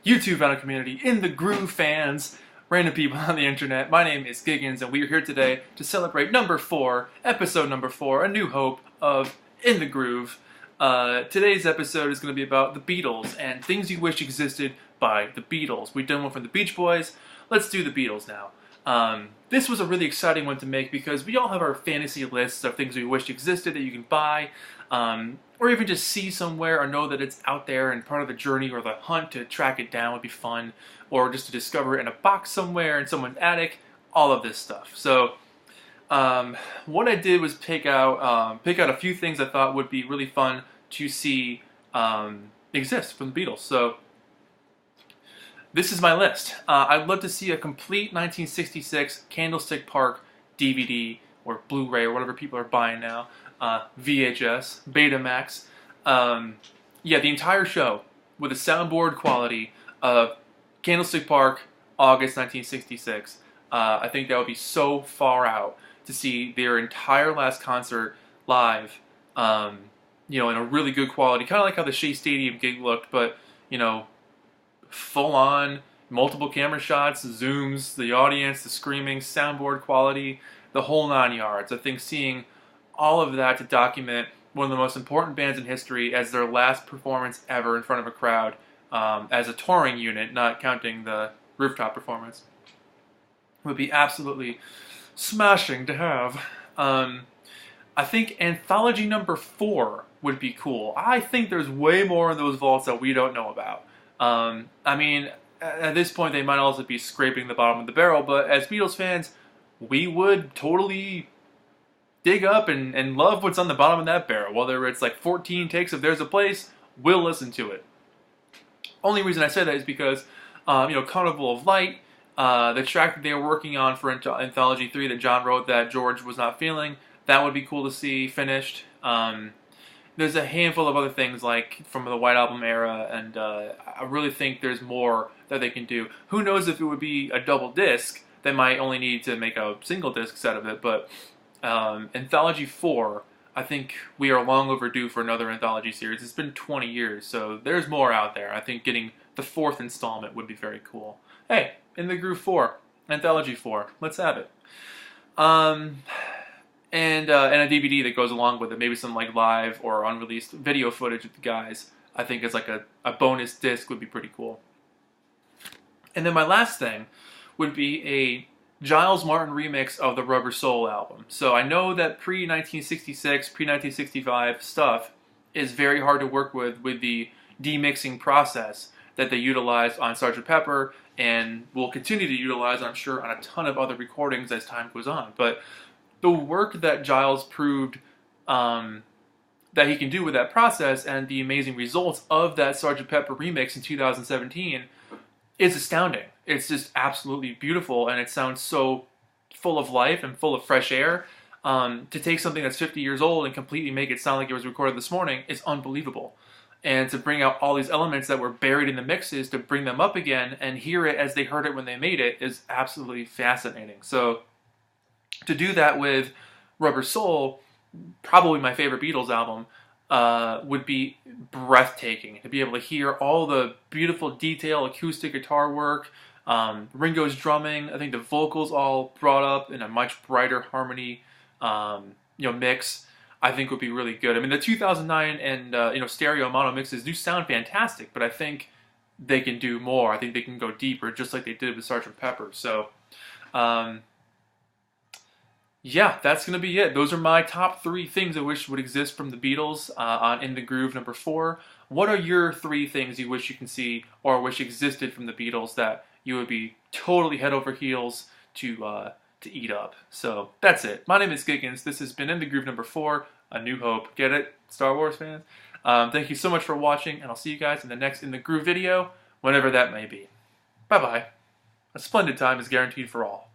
YouTube fandom community, In the Groove fans, random people on the internet. My name is Giggens, and we are here today to celebrate number 4, episode number 4, A New Hope of In the Groove. Today's episode is going to be about the Beatles and things you wish existed by the Beatles. We've done one from the Beach Boys. Let's do the Beatles now. This was a really exciting one to make because we all have our fantasy lists of things we wish existed that you can buy, or even just see somewhere or know that it's out there and part of the journey or the hunt to track it down would be fun, or just to discover it in a box somewhere in someone's attic, all of this stuff. So what I did was pick out a few things I thought would be really fun to see exist from the Beatles. So this is my list. I'd love to see a complete 1966 Candlestick Park DVD or Blu-ray or whatever people are buying now. VHS, Betamax. Yeah, the entire show with a soundboard quality of Candlestick Park, August 1966. I think that would be so far out to see their entire last concert live, in a really good quality. Kind of like how the Shea Stadium gig looked, but, full on, multiple camera shots, zooms, the audience, the screaming, soundboard quality, the whole 9 yards. I think seeing all of that to document one of the most important bands in history as their last performance ever in front of a crowd, as a touring unit, not counting the rooftop performance, would be absolutely smashing to have. I think Anthology number 4 would be cool. I think there's way more in those vaults that we don't know about. I mean, at this point they might also be scraping the bottom of the barrel, but as Beatles fans, we would totally dig up and love what's on the bottom of that barrel. Whether it's like 14 takes of There's a Place, we'll listen to it. Only reason I say that is because, Carnival of Light, the track that they were working on for Anthology 3 that John wrote that George was not feeling, that would be cool to see finished. There's a handful of other things like from the White Album era, and I really think there's more that they can do. Who knows if it would be a double disc? They might only need to make a single disc set of it, but Anthology 4, I think we are long overdue for another anthology series. It's been 20 years, so there's more out there. I think getting the 4th installment would be very cool. Hey, In the Groove 4, Anthology 4, let's have it. And a DVD that goes along with it, maybe some like live or unreleased video footage of the guys. I think as like a bonus disc would be pretty cool. And then my last thing would be a Giles Martin remix of the Rubber Soul album. So I know that pre-1966, pre-1965 stuff is very hard to work with the demixing process that they utilized on Sgt. Pepper and will continue to utilize, I'm sure, on a ton of other recordings as time goes on. But the work that Giles proved that he can do with that process and the amazing results of that Sgt. Pepper remix in 2017 is astounding. It's just absolutely beautiful, and it sounds so full of life and full of fresh air. To take something that's 50 years old and completely make it sound like it was recorded this morning is unbelievable. And to bring out all these elements that were buried in the mixes, to bring them up again and hear it as they heard it when they made it, is absolutely fascinating. So to do that with Rubber Soul, probably my favorite Beatles album, would be breathtaking. To be able to hear all the beautiful detail, acoustic guitar work, Ringo's drumming, I think the vocals all brought up in a much brighter harmony, mix, I think would be really good. I mean, the 2009 and stereo mono mixes do sound fantastic, but I think they can do more. I think they can go deeper, just like they did with Sgt. Pepper. So, yeah, that's going to be it. Those are my top 3 things I wish would exist from the Beatles on In the Groove number 4. What are your 3 things you wish you can see or wish existed from the Beatles that you would be totally head over heels to eat up? So that's it. My name is Giggens. This has been In the Groove number 4, A New Hope. Get it, Star Wars fans? Thank you so much for watching, and I'll see you guys in the next In the Groove video, whenever that may be. Bye-bye. A splendid time is guaranteed for all.